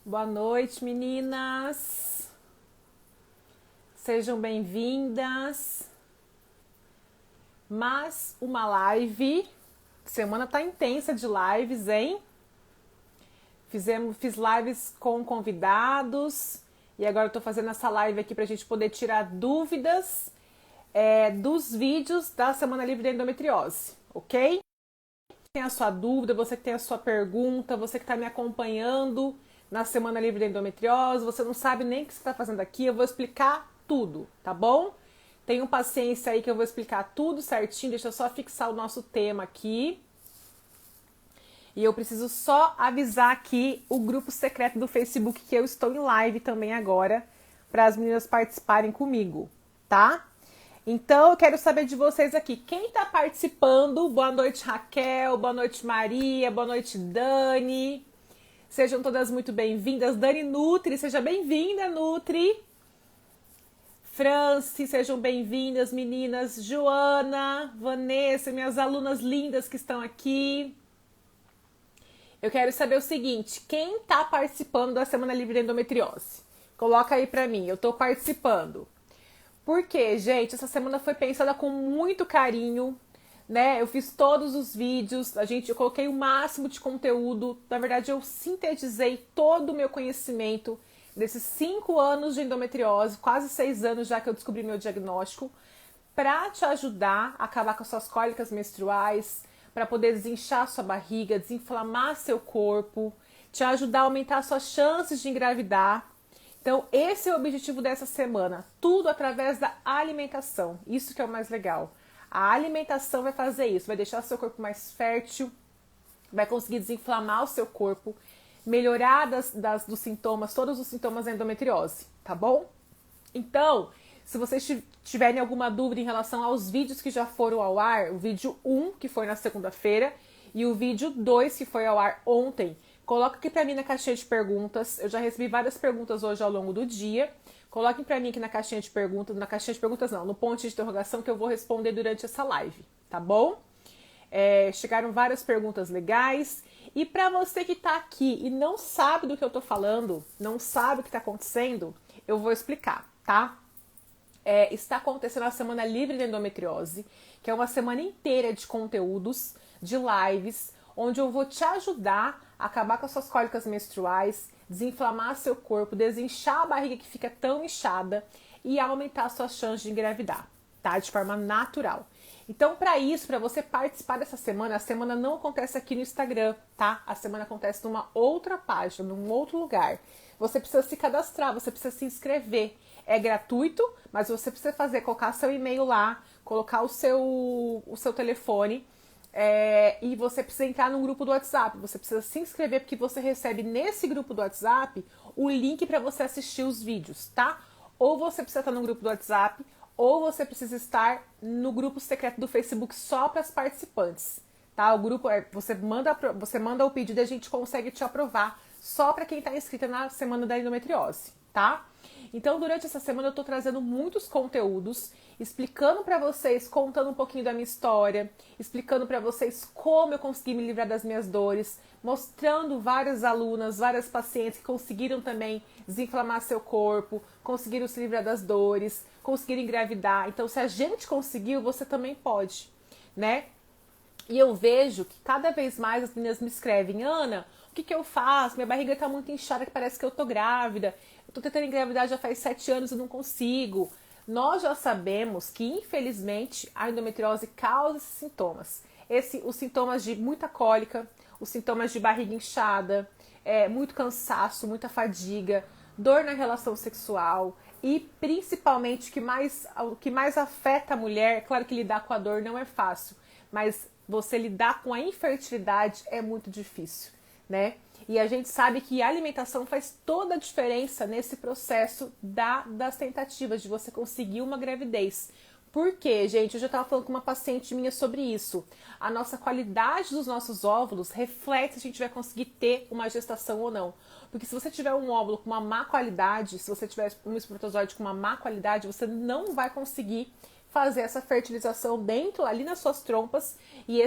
Boa noite, meninas. Sejam bem-vindas. Mais uma live. Semana tá intensa de lives, hein? Fiz lives com convidados e agora eu tô fazendo essa live aqui pra gente poder tirar dúvidas dos vídeos da Semana Livre da Endometriose, ok? Tem a sua dúvida, você que tem a sua pergunta, você que está me acompanhando na Semana Livre da Endometriose, você não sabe nem o que você está fazendo aqui, eu vou explicar tudo, tá bom? Tenham paciência aí que eu vou explicar tudo certinho, deixa eu só fixar o nosso tema aqui. E eu preciso só avisar aqui o grupo secreto do Facebook que eu estou em live também agora, para as meninas participarem comigo, tá? Então, eu quero saber de vocês aqui. Quem está participando? Boa noite, Raquel. Boa noite, Maria. Boa noite, Dani. Sejam todas muito bem-vindas. Dani Nutri, seja bem-vinda, Nutri. Franci, sejam bem-vindas, meninas. Joana, Vanessa, minhas alunas lindas que estão aqui. Eu quero saber o seguinte. Quem está participando da Semana Livre da Endometriose? Coloca aí para mim. Eu estou participando. Porque, gente, essa semana foi pensada com muito carinho, né? Eu fiz todos os vídeos, eu coloquei o máximo de conteúdo. Na verdade, eu sintetizei todo o meu conhecimento desses 5 anos de endometriose, quase 6 anos já que eu descobri meu diagnóstico, para te ajudar a acabar com as suas cólicas menstruais, para poder desinchar sua barriga, desinflamar seu corpo, te ajudar a aumentar suas chances de engravidar. Então, esse é o objetivo dessa semana, tudo através da alimentação, isso que é o mais legal. A alimentação vai fazer isso, vai deixar o seu corpo mais fértil, vai conseguir desinflamar o seu corpo, melhorar dos sintomas, todos os sintomas da endometriose, tá bom? Então, se vocês tiverem alguma dúvida em relação aos vídeos que já foram ao ar, o vídeo 1, que foi na segunda-feira, e o vídeo 2, que foi ao ar ontem, coloca aqui pra mim na caixinha de perguntas. Eu já recebi várias perguntas hoje ao longo do dia. Coloquem pra mim aqui na caixinha de perguntas, no ponto de interrogação que eu vou responder durante essa live, tá bom? Chegaram várias perguntas legais. E pra você que tá aqui e não sabe do que eu tô falando, não sabe o que tá acontecendo, eu vou explicar, tá? Está acontecendo a Semana Livre da Endometriose, que é uma semana inteira de conteúdos, de lives, onde eu vou te ajudar a acabar com as suas cólicas menstruais, desinflamar seu corpo, desinchar a barriga que fica tão inchada e aumentar as suas chances de engravidar, tá? De forma natural. Então, para isso, para você participar dessa semana, a semana não acontece aqui no Instagram, tá? A semana acontece numa outra página, num outro lugar. Você precisa se cadastrar, você precisa se inscrever. É gratuito, mas você precisa colocar seu e-mail lá, colocar o seu telefone, e você precisa entrar no grupo do WhatsApp. Você precisa se inscrever porque você recebe nesse grupo do WhatsApp o link para você assistir os vídeos, tá? Ou você precisa estar no grupo do WhatsApp, ou você precisa estar no grupo secreto do Facebook só para as participantes, tá? O grupo você manda o pedido e a gente consegue te aprovar só para quem está inscrita na Semana da Endometriose, tá? Então, durante essa semana eu tô trazendo muitos conteúdos, explicando para vocês, contando um pouquinho da minha história, explicando para vocês como eu consegui me livrar das minhas dores, mostrando várias alunas, várias pacientes que conseguiram também desinflamar seu corpo, conseguiram se livrar das dores, conseguiram engravidar. Então, se a gente conseguiu, você também pode, né? E eu vejo que cada vez mais as meninas me escrevem: Ana, o que eu faço? Minha barriga tá muito inchada, que parece que eu tô grávida. Eu tô tentando engravidar já faz 7 anos e não consigo. Nós já sabemos que, infelizmente, a endometriose causa esses sintomas. Os sintomas de muita cólica, os sintomas de barriga inchada, muito cansaço, muita fadiga, dor na relação sexual e, principalmente, o que mais afeta a mulher. Claro que lidar com a dor não é fácil, mas você lidar com a infertilidade é muito difícil, né? E a gente sabe que a alimentação faz toda a diferença nesse processo das tentativas de você conseguir uma gravidez. Por quê, gente? Eu já estava falando com uma paciente minha sobre isso. A nossa qualidade dos nossos óvulos reflete se a gente vai conseguir ter uma gestação ou não. Porque se você tiver um óvulo com uma má qualidade, se você tiver um espermatozoide com uma má qualidade, você não vai conseguir fazer essa fertilização dentro, ali nas suas trompas, e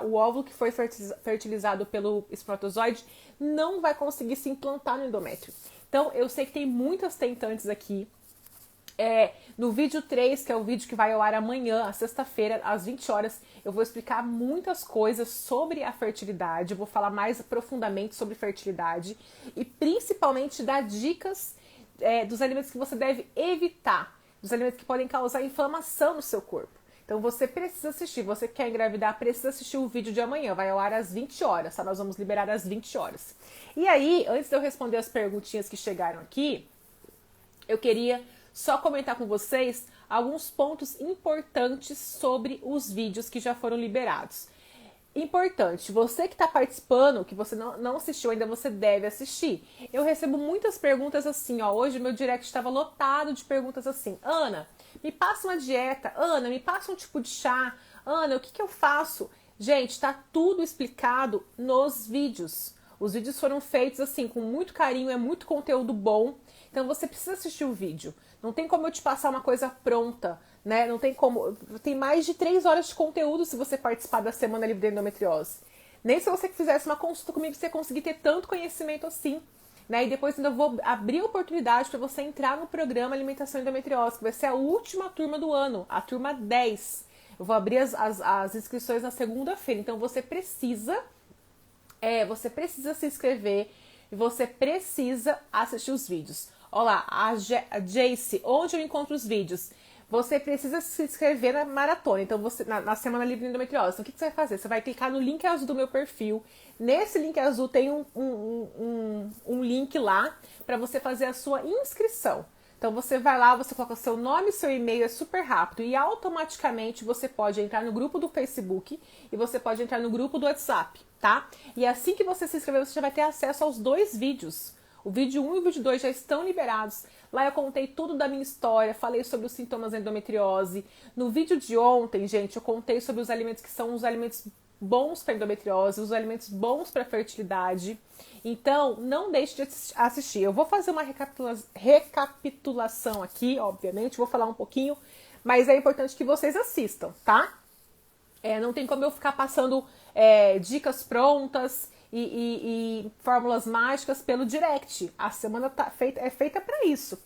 o óvulo que foi fertilizado pelo espermatozoide não vai conseguir se implantar no endométrio. Então, eu sei que tem muitas tentantes aqui. No vídeo 3, que é o vídeo que vai ao ar amanhã, sexta-feira, às 20 horas, eu vou explicar muitas coisas sobre a fertilidade, eu vou falar mais profundamente sobre fertilidade e principalmente dar dicas dos alimentos que você deve evitar, dos alimentos que podem causar inflamação no seu corpo. Então você precisa assistir, você que quer engravidar, precisa assistir o vídeo de amanhã, vai ao ar às 20 horas, tá? Nós vamos liberar às 20 horas. E aí, antes de eu responder as perguntinhas que chegaram aqui, eu queria só comentar com vocês alguns pontos importantes sobre os vídeos que já foram liberados. Importante, você que está participando, que você não assistiu ainda, você deve assistir. Eu recebo muitas perguntas assim, ó, hoje meu direct estava lotado de perguntas assim, Ana, me passa uma dieta, Ana, me passa um tipo de chá, Ana, o que eu faço? Gente, está tudo explicado nos vídeos. Os vídeos foram feitos assim, com muito carinho, é muito conteúdo bom, então você precisa assistir o vídeo. Não tem como eu te passar uma coisa pronta, né? Não tem como. Tem mais de 3 horas de conteúdo se você participar da Semana Livre de Endometriose. Nem se você fizesse uma consulta comigo você ia conseguir ter tanto conhecimento assim, né? E depois ainda vou abrir a oportunidade para você entrar no programa Alimentação Endometriose, que vai ser a última turma do ano, a turma 10. Eu vou abrir as inscrições na segunda-feira. Então você precisa se inscrever e você precisa assistir os vídeos. Olá, a Jace, onde eu encontro os vídeos? Você precisa se inscrever na maratona, então na Semana Livre de Endometriose. Então o que você vai fazer? Você vai clicar no link azul do meu perfil. Nesse link azul tem um link lá para você fazer a sua inscrição. Então você vai lá, você coloca seu nome, seu e-mail, é super rápido e automaticamente você pode entrar no grupo do Facebook e você pode entrar no grupo do WhatsApp, tá? E assim que você se inscrever, você já vai ter acesso aos 2 vídeos. O vídeo 1 e o vídeo 2 já estão liberados. Lá eu contei tudo da minha história, falei sobre os sintomas da endometriose. No vídeo de ontem, gente, eu contei sobre os alimentos que são os alimentos bons para endometriose, os alimentos bons para fertilidade. Então, não deixe de assistir. Eu vou fazer uma recapitulação aqui, obviamente, vou falar um pouquinho, mas é importante que vocês assistam, tá? Não tem como eu ficar passando dicas prontas e fórmulas mágicas pelo direct. A semana é feita para isso.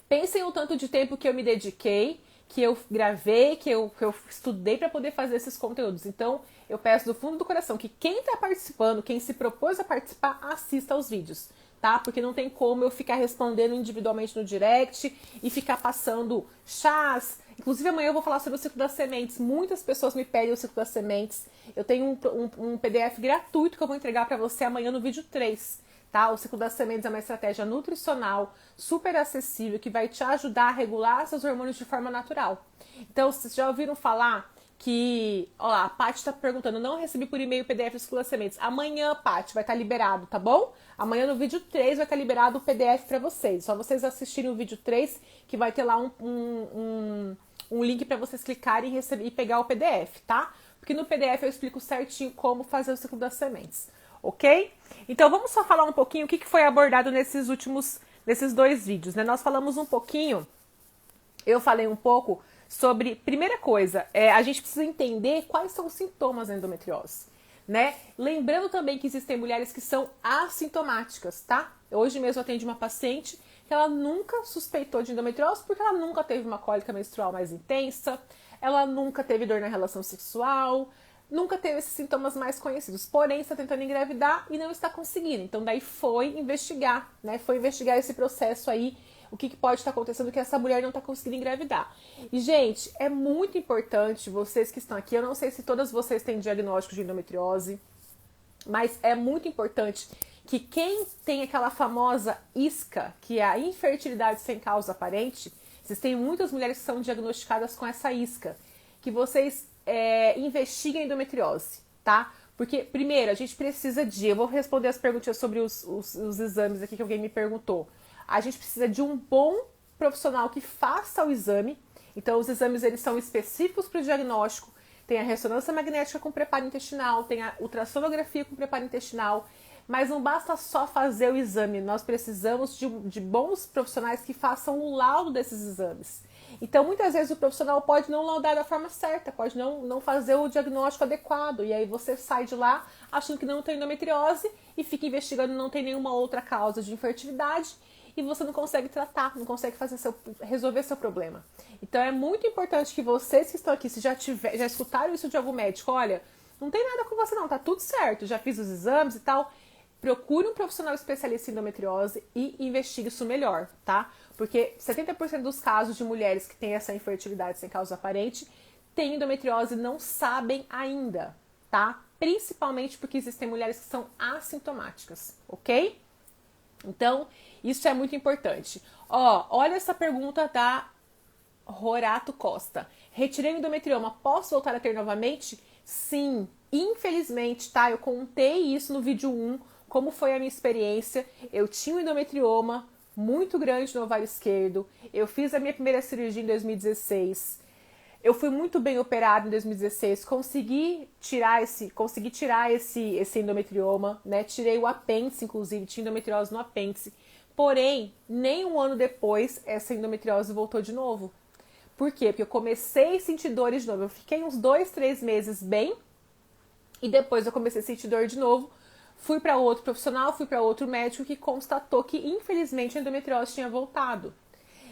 Pensem o tanto de tempo que eu me dediquei, que eu gravei, que eu estudei para poder fazer esses conteúdos. Então, eu peço do fundo do coração que quem está participando, quem se propôs a participar, assista aos vídeos, tá? Porque não tem como eu ficar respondendo individualmente no direct e ficar passando chás. Inclusive, amanhã eu vou falar sobre o ciclo das sementes. Muitas pessoas me pedem o ciclo das sementes. Eu tenho um PDF gratuito que eu vou entregar para você amanhã no vídeo 3. Tá? O ciclo das sementes é uma estratégia nutricional super acessível que vai te ajudar a regular seus hormônios de forma natural. Então, vocês já ouviram falar que... Olha lá, a Paty está perguntando, não recebi por e-mail o PDF do ciclo das sementes. Amanhã, Paty, vai estar liberado, tá bom? Amanhã no vídeo 3 vai estar liberado o PDF para vocês. Só vocês assistirem o vídeo 3 que vai ter lá um link para vocês clicarem e pegar o PDF, tá? Porque no PDF eu explico certinho como fazer o ciclo das sementes, ok? Então vamos só falar um pouquinho o que foi abordado nesses 2 vídeos, né? Nós falamos um pouquinho, eu falei um pouco sobre, primeira coisa, a gente precisa entender quais são os sintomas da endometriose, né? Lembrando também que existem mulheres que são assintomáticas, tá? Hoje mesmo eu atendi uma paciente que ela nunca suspeitou de endometriose porque ela nunca teve uma cólica menstrual mais intensa, ela nunca teve dor na relação sexual, nunca teve esses sintomas mais conhecidos, porém está tentando engravidar e não está conseguindo. Então daí foi investigar, né? Foi investigar esse processo aí, o que pode estar acontecendo que essa mulher não está conseguindo engravidar. E, gente, é muito importante, vocês que estão aqui, eu não sei se todas vocês têm diagnóstico de endometriose, mas é muito importante que quem tem aquela famosa isca, que é a infertilidade sem causa aparente, existem muitas mulheres que são diagnosticadas com essa isca, que vocês investiguem a endometriose, tá? Porque, primeiro, a gente precisa eu vou responder as perguntas sobre os exames aqui que alguém me perguntou. A gente precisa de um bom profissional que faça o exame. Então, os exames eles são específicos para o diagnóstico. Tem a ressonância magnética com preparo intestinal, tem a ultrassonografia com preparo intestinal. Mas não basta só fazer o exame, nós precisamos de bons profissionais que façam o laudo desses exames. Então, muitas vezes o profissional pode não laudar da forma certa, pode não fazer o diagnóstico adequado, e aí você sai de lá achando que não tem endometriose e fica investigando não tem nenhuma outra causa de infertilidade e você não consegue tratar, não consegue resolver seu problema. Então, é muito importante que vocês que estão aqui, se já escutaram isso de algum médico, olha, não tem nada com você não, tá tudo certo, já fiz os exames e tal, procure um profissional especialista em endometriose e investigue isso melhor, tá? Porque 70% dos casos de mulheres que têm essa infertilidade sem causa aparente têm endometriose e não sabem ainda, tá? Principalmente porque existem mulheres que são assintomáticas, ok? Então, isso é muito importante. Olha essa pergunta da Rorato Costa. Retirei o endometrioma, posso voltar a ter novamente? Sim, infelizmente, tá? Eu contei isso no vídeo 1, como foi a minha experiência. Eu tinha um endometrioma muito grande no ovário esquerdo. Eu fiz a minha primeira cirurgia em 2016. Eu fui muito bem operada em 2016. Consegui tirar esse endometrioma, né? Tirei o apêndice, inclusive, tinha endometriose no apêndice. Porém, nem um ano depois, essa endometriose voltou de novo. Por quê? Porque eu comecei a sentir dores de novo. Eu fiquei uns 2, 3 meses bem e depois eu comecei a sentir dor de novo. Fui para outro profissional, fui para outro médico que constatou que, infelizmente, a endometriose tinha voltado.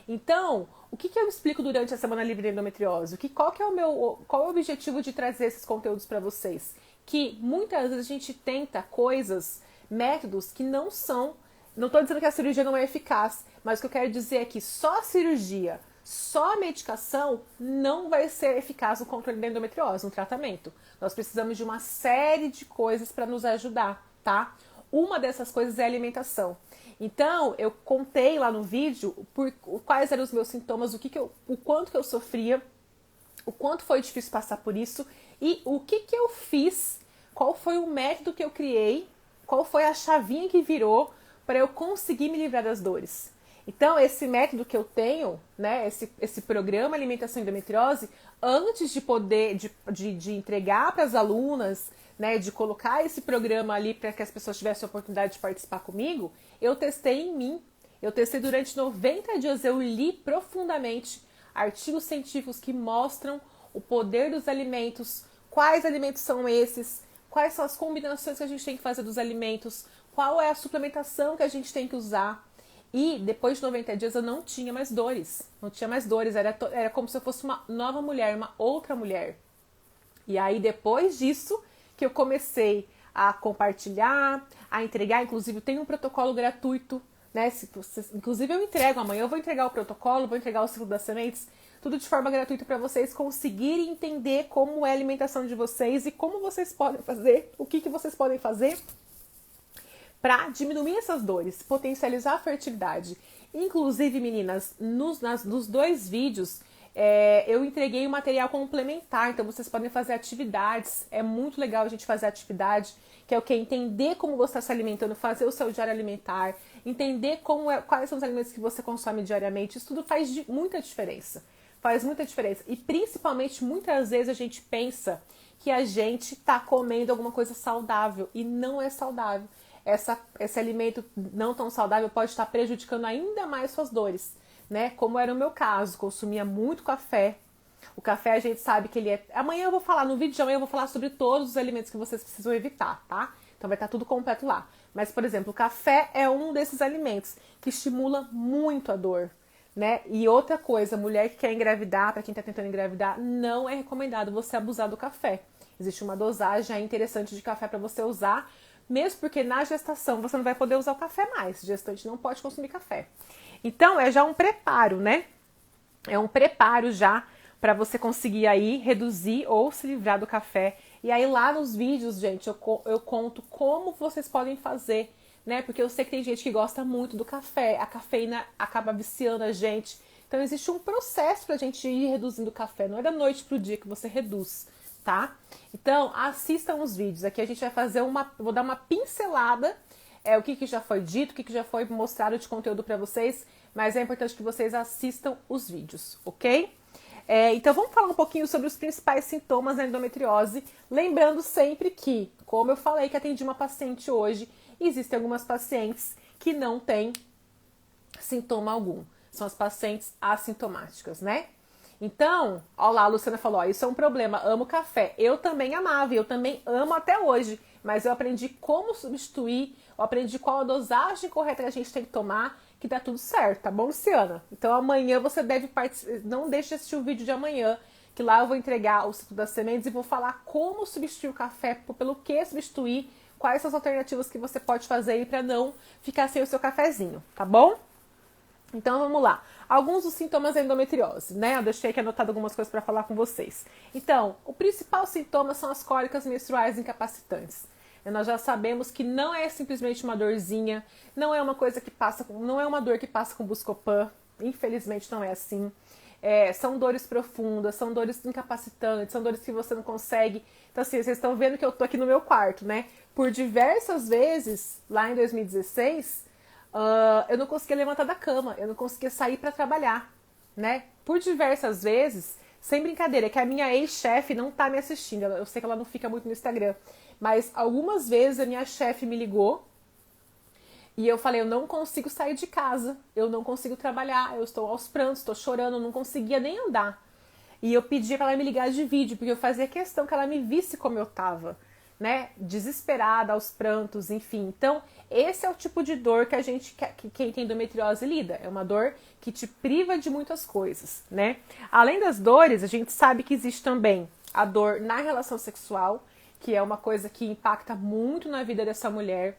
Então, o que eu explico durante a Semana Livre de Endometriose? Qual é o objetivo de trazer esses conteúdos para vocês? Que muitas vezes a gente tenta coisas, métodos que não são... Não estou dizendo que a cirurgia não é eficaz, mas o que eu quero dizer é que só a cirurgia, só a medicação não vai ser eficaz no controle da endometriose, no tratamento. Nós precisamos de uma série de coisas para nos ajudar, tá? Uma dessas coisas é a alimentação. Então, eu contei lá no vídeo quais eram os meus sintomas, o quanto que eu sofria, o quanto foi difícil passar por isso e o que eu fiz, qual foi o método que eu criei, qual foi a chavinha que virou para eu conseguir me livrar das dores. Então, esse método que eu tenho, né, esse programa Alimentação e Endometriose, antes de poder, de entregar para as alunas, né, de colocar esse programa ali para que as pessoas tivessem a oportunidade de participar comigo, eu testei em mim. Eu testei durante 90 dias, eu li profundamente artigos científicos que mostram o poder dos alimentos, quais alimentos são esses, quais são as combinações que a gente tem que fazer dos alimentos, qual é a suplementação que a gente tem que usar. E depois de 90 dias eu não tinha mais dores. Não tinha mais dores, era como se eu fosse uma nova mulher, uma outra mulher. E aí depois disso que eu comecei a compartilhar, a entregar, inclusive tem um protocolo gratuito, né? Inclusive eu entrego amanhã, eu vou entregar o protocolo, vou entregar o ciclo das sementes, tudo de forma gratuita para vocês conseguirem entender como é a alimentação de vocês e como vocês podem fazer, o que vocês podem fazer para diminuir essas dores, potencializar a fertilidade. Inclusive, meninas, nos 2 vídeos, eu entreguei um material complementar, então vocês podem fazer atividades. É muito legal a gente fazer atividade, que é o que? Entender como você está se alimentando, fazer o seu diário alimentar, entender quais são os alimentos que você consome diariamente. Isso tudo faz muita diferença. Faz muita diferença. E principalmente, muitas vezes a gente pensa que a gente está comendo alguma coisa saudável e não é saudável. Esse alimento não tão saudável pode estar prejudicando ainda mais suas dores, né? Como era o meu caso, consumia muito café. O café a gente sabe que ele é... Amanhã eu vou falar, no vídeo de amanhã eu vou falar sobre todos os alimentos que vocês precisam evitar, tá? Então vai estar tudo completo lá. Mas, por exemplo, o café é um desses alimentos que estimula muito a dor, né? E outra coisa, mulher que quer engravidar, para quem tá tentando engravidar, não é recomendado você abusar do café. Existe uma dosagem interessante de café para você usar, mesmo porque na gestação você não vai poder usar o café mais. O gestante não pode consumir café. Então, é já um preparo, né? É um preparo já para você conseguir aí reduzir ou se livrar do café. E aí lá nos vídeos, gente, eu conto como vocês podem fazer, né? Porque eu sei que tem gente que gosta muito do café. A cafeína acaba viciando a gente. Então, existe um processo pra gente ir reduzindo o café. Não é da noite pro dia que você reduz, tá? Então, assistam os vídeos. Aqui a gente vai fazer vou dar uma pincelada, o que já foi dito, o que já foi mostrado de conteúdo para vocês, mas é importante que vocês assistam os vídeos, ok? Então vamos falar um pouquinho sobre os principais sintomas da endometriose, lembrando sempre que, como eu falei que atendi uma paciente hoje, existem algumas pacientes que não têm sintoma algum, são as pacientes assintomáticas, né? Então, ó lá, a Luciana falou, ó, isso é um problema, amo café. Eu também amava, eu também amo até hoje, mas eu aprendi como substituir, eu aprendi qual a dosagem correta que a gente tem que tomar, que dá tudo certo, tá bom, Luciana? Então amanhã você deve participar, não deixe de assistir o vídeo de amanhã, que lá eu vou entregar o ciclo das sementes e vou falar como substituir o café, pelo que substituir, quais são as alternativas que você pode fazer aí para não ficar sem o seu cafezinho, tá bom? Então vamos lá. Alguns dos sintomas da endometriose, né? Eu deixei aqui anotado algumas coisas para falar com vocês. Então, o principal sintoma são as cólicas menstruais incapacitantes. Nós já sabemos que não é simplesmente uma dorzinha, não é uma coisa que passa, não é uma dor que passa com Buscopan, infelizmente não é assim. São dores profundas, são dores incapacitantes, são dores que você não consegue. Então assim, vocês estão vendo que eu tô aqui no meu quarto, né? Por diversas vezes, lá em 2016, eu não conseguia levantar da cama, eu não conseguia sair para trabalhar, né? Por diversas vezes, sem brincadeira, que a minha ex-chefe não tá me assistindo, eu sei que ela não fica muito no Instagram, mas algumas vezes a minha chefe me ligou e eu falei, eu não consigo sair de casa, eu não consigo trabalhar, eu estou aos prantos, estou chorando, eu não conseguia nem andar. E eu pedi para ela me ligar de vídeo, porque eu fazia questão que ela me visse como eu tava, né? Desesperada, aos prantos, enfim. Então, esse é o tipo de dor que a gente, que quem tem endometriose lida. É uma dor que te priva de muitas coisas, né? Além das dores, a gente sabe que existe também a dor na relação sexual, que é uma coisa que impacta muito na vida dessa mulher.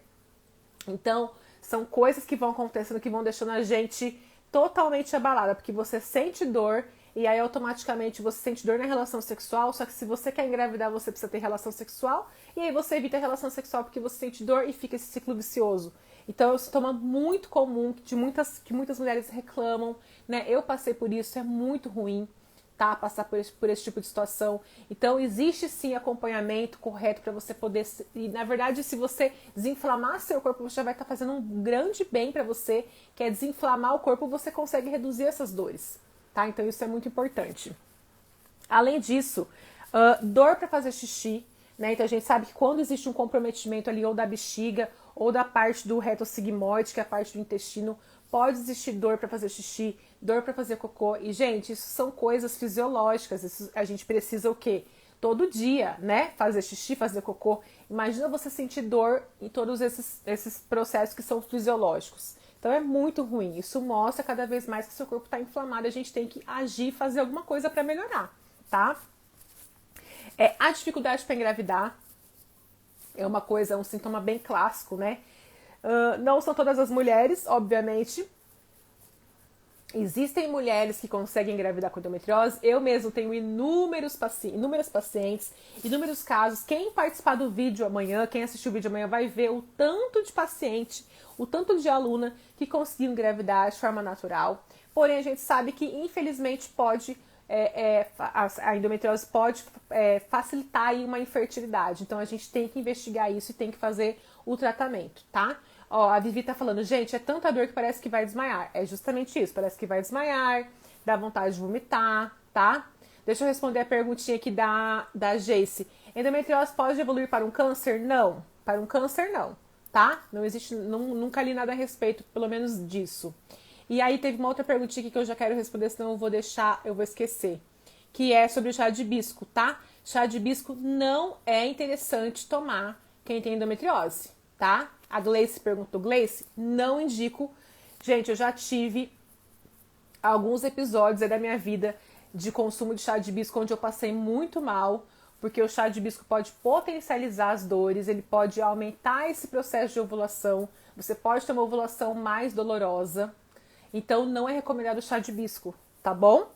Então, são coisas que vão acontecendo, que vão deixando a gente totalmente abalada, porque você sente dor e aí automaticamente você sente dor na relação sexual, só que se você quer engravidar, você precisa ter relação sexual, e aí você evita a relação sexual porque você sente dor e fica esse ciclo vicioso. Então é um sintoma muito comum, que muitas mulheres reclamam, né? Eu passei por isso, é muito ruim, tá? Passar por esse tipo de situação. Então existe sim acompanhamento correto para você poder, e na verdade se você desinflamar seu corpo, você já vai estar fazendo um grande bem para você, que é desinflamar o corpo, você consegue reduzir essas dores. Tá? Então isso é muito importante. Além disso, dor para fazer xixi, né? Então a gente sabe que quando existe um comprometimento ali ou da bexiga ou da parte do reto sigmoide, que é a parte do intestino, pode existir dor para fazer xixi, dor para fazer cocô. E gente, isso são coisas fisiológicas. Isso, a gente precisa o quê? Todo dia, né? Fazer xixi, fazer cocô. Imagina você sentir dor em todos esses processos que são fisiológicos. Então é muito ruim, isso mostra cada vez mais que seu corpo está inflamado, a gente tem que agir, fazer alguma coisa para melhorar, tá? A dificuldade para engravidar é uma coisa, um sintoma bem clássico, né? Não são todas as mulheres, obviamente. Existem mulheres que conseguem engravidar com endometriose. Eu mesmo tenho inúmeras pacientes, inúmeros casos. Quem participar do vídeo amanhã, quem assistir o vídeo amanhã, vai ver o tanto de paciente, o tanto de aluna que conseguiu engravidar de forma natural. Porém, a gente sabe que, infelizmente, a endometriose pode facilitar aí uma infertilidade. Então, a gente tem que investigar isso e tem que fazer o tratamento, tá? Ó, a Vivi tá falando, gente, é tanta dor que parece que vai desmaiar. É justamente isso, parece que vai desmaiar, dá vontade de vomitar, tá? Deixa eu responder a perguntinha aqui da Jace. Endometriose pode evoluir para um câncer? Não, para um câncer não, tá? Não existe, nunca li nada a respeito, pelo menos disso. E aí teve uma outra perguntinha aqui que eu já quero responder, senão eu vou esquecer. Que é sobre o chá de hibisco, tá? Chá de hibisco não é interessante tomar quem tem endometriose, tá? A Gleice perguntou, Gleice, não indico. Gente, eu já tive alguns episódios da minha vida de consumo de chá de hibisco onde eu passei muito mal, porque o chá de hibisco pode potencializar as dores, ele pode aumentar esse processo de ovulação, você pode ter uma ovulação mais dolorosa, então não é recomendado o chá de hibisco, tá bom?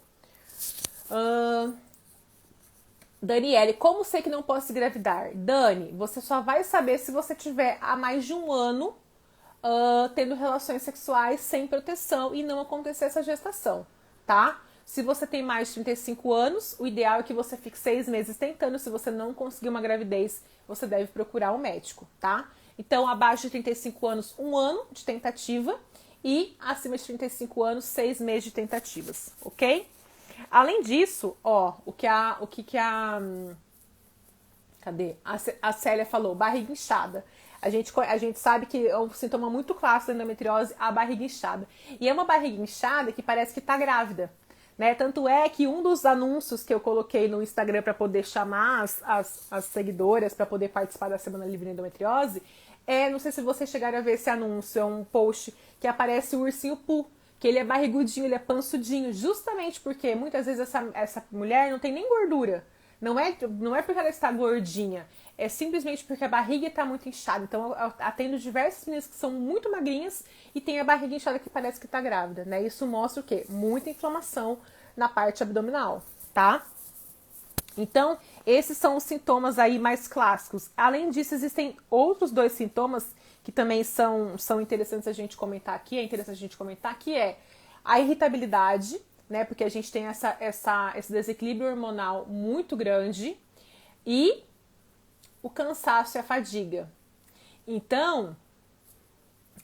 Daniele, como sei que não posso engravidar? Dani, você só vai saber se você tiver há mais de um ano tendo relações sexuais sem proteção e não acontecer essa gestação, tá? Se você tem mais de 35 anos, o ideal é que você fique 6 meses tentando. Se você não conseguir uma gravidez, você deve procurar um médico, tá? Então, abaixo de 35 anos, 1 ano de tentativa e acima de 35 anos, 6 meses de tentativas, ok? Além disso, ó, cadê? A Célia falou, barriga inchada. A gente sabe que é um sintoma muito clássico da endometriose, a barriga inchada. E é uma barriga inchada que parece que tá grávida, né? Tanto é que um dos anúncios que eu coloquei no Instagram para poder chamar as seguidoras para poder participar da Semana Livre de Endometriose não sei se vocês chegaram a ver esse anúncio, é um post que aparece o ursinho Pooh, que ele é barrigudinho, ele é pançudinho, justamente porque muitas vezes essa mulher não tem nem gordura. Não é porque ela está gordinha, é simplesmente porque a barriga está muito inchada. Então, eu atendo diversas meninas que são muito magrinhas e tem a barriga inchada que parece que está grávida, né? Isso mostra o quê? Muita inflamação na parte abdominal, tá? Então, esses são os sintomas aí mais clássicos. Além disso, existem outros 2 sintomas que também são interessantes a gente comentar aqui. É interessante a gente comentar que é a irritabilidade, né? Porque a gente tem esse desequilíbrio hormonal muito grande e o cansaço e a fadiga. Então,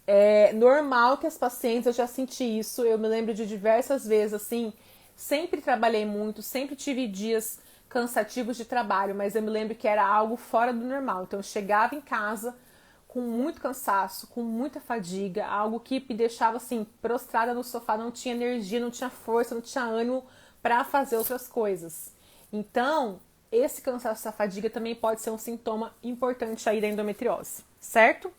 é normal que as pacientes, eu já senti isso, eu me lembro de diversas vezes, assim, sempre trabalhei muito, sempre tive dias cansativos de trabalho, mas eu me lembro que era algo fora do normal. Então, eu chegava em casa com muito cansaço, com muita fadiga, algo que me deixava assim, prostrada no sofá, não tinha energia, não tinha força, não tinha ânimo para fazer outras coisas. Então, esse cansaço, essa fadiga também pode ser um sintoma importante aí da endometriose, certo?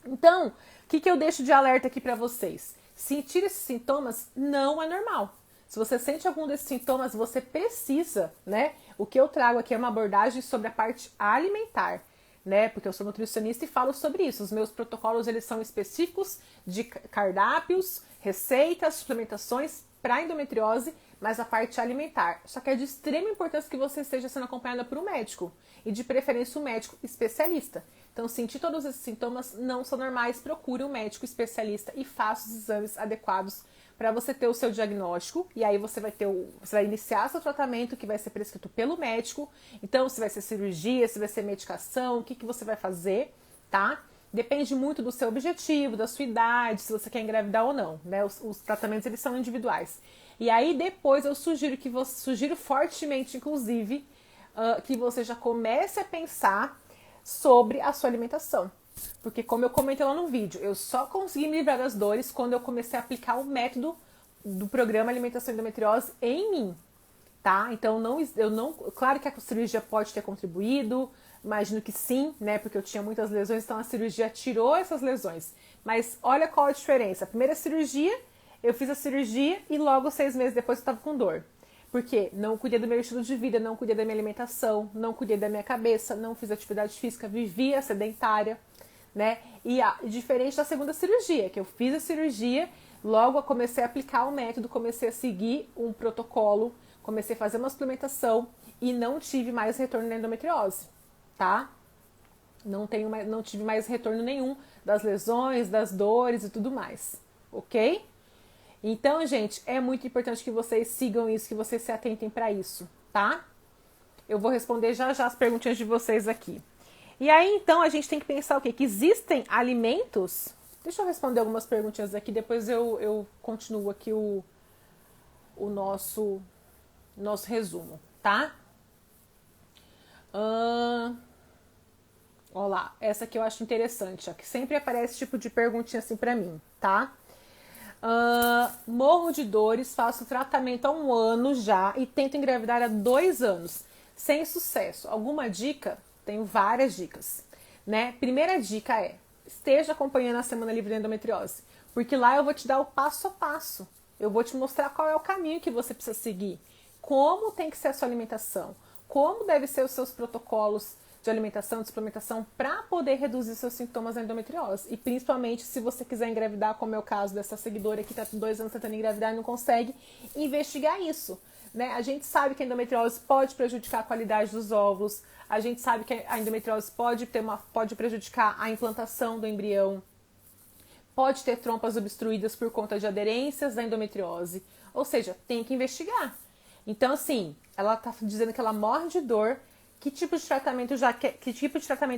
Então, o que eu deixo de alerta aqui para vocês? Sentir esses sintomas não é normal. Se você sente algum desses sintomas, você precisa, né? O que eu trago aqui é uma abordagem sobre a parte alimentar, né? Porque eu sou nutricionista e falo sobre isso. Os meus protocolos, eles são específicos de cardápios, receitas, suplementações para endometriose, mas a parte alimentar. Só que é de extrema importância que você esteja sendo acompanhada por um médico, e de preferência um médico especialista. Então, sentir todos esses sintomas não são normais, procure um médico especialista e faça os exames adequados para você ter o seu diagnóstico, e aí você vai iniciar seu tratamento que vai ser prescrito pelo médico. Então, se vai ser cirurgia, se vai ser medicação, o que você vai fazer, tá? Depende muito do seu objetivo, da sua idade, se você quer engravidar ou não, né? Os tratamentos, eles são individuais. E aí, depois, eu sugiro fortemente, inclusive, que você já comece a pensar sobre a sua alimentação. Porque, como eu comentei lá no vídeo, eu só consegui me livrar das dores quando eu comecei a aplicar o método do programa Alimentação e Endometriose em mim, tá? Então, claro que a cirurgia pode ter contribuído, imagino que sim, né? Porque eu tinha muitas lesões, então a cirurgia tirou essas lesões. Mas olha qual a diferença. A primeira cirurgia, eu fiz a cirurgia e logo 6 meses depois eu estava com dor. Porque não cuidei do meu estilo de vida, não cuidei da minha alimentação, não cuidei da minha cabeça, não fiz atividade física, vivia sedentária, né? E diferente da segunda cirurgia, que eu fiz a cirurgia, logo eu comecei a aplicar o método, comecei a seguir um protocolo, comecei a fazer uma suplementação e não tive mais retorno na endometriose, tá? Não tive mais retorno nenhum das lesões, das dores e tudo mais, ok? Então, gente, é muito importante que vocês sigam isso, que vocês se atentem para isso, tá? Eu vou responder já as perguntinhas de vocês aqui. E aí, então, a gente tem que pensar o quê? Que existem alimentos... Deixa eu responder algumas perguntinhas aqui, depois eu continuo aqui o nosso resumo, tá? Olha lá, essa aqui eu acho interessante, ó, que sempre aparece esse tipo de perguntinha assim pra mim, tá? Morro de dores, faço tratamento há 1 ano já e tento engravidar há 2 anos, sem sucesso. Alguma dica? Tenho várias dicas, né? Primeira dica é, esteja acompanhando a Semana Livre de Endometriose, porque lá eu vou te dar o passo a passo. Eu vou te mostrar qual é o caminho que você precisa seguir, como tem que ser a sua alimentação, como devem ser os seus protocolos de alimentação, de suplementação, para poder reduzir seus sintomas da endometriose. E principalmente se você quiser engravidar, como é o caso dessa seguidora que está com 2 anos tentando engravidar e não consegue, investigar isso, né? A gente sabe que a endometriose pode prejudicar a qualidade dos óvulos, a gente sabe que a endometriose pode prejudicar a implantação do embrião, pode ter trompas obstruídas por conta de aderências da endometriose, ou seja, tem que investigar. Então, assim, ela está dizendo que ela morre de dor. Que tipo de tratamento